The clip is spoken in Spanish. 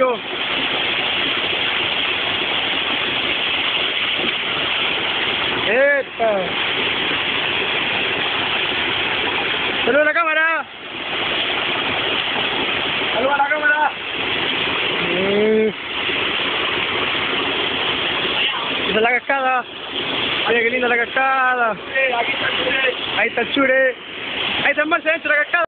Sergio. ¡Epa! ¡Saluda a la cámara! ¡Saluda a la cámara! Esa es la cascada. Mira qué linda la cascada. Ahí está el chure. Ahí está el Marce dentro de la cascada.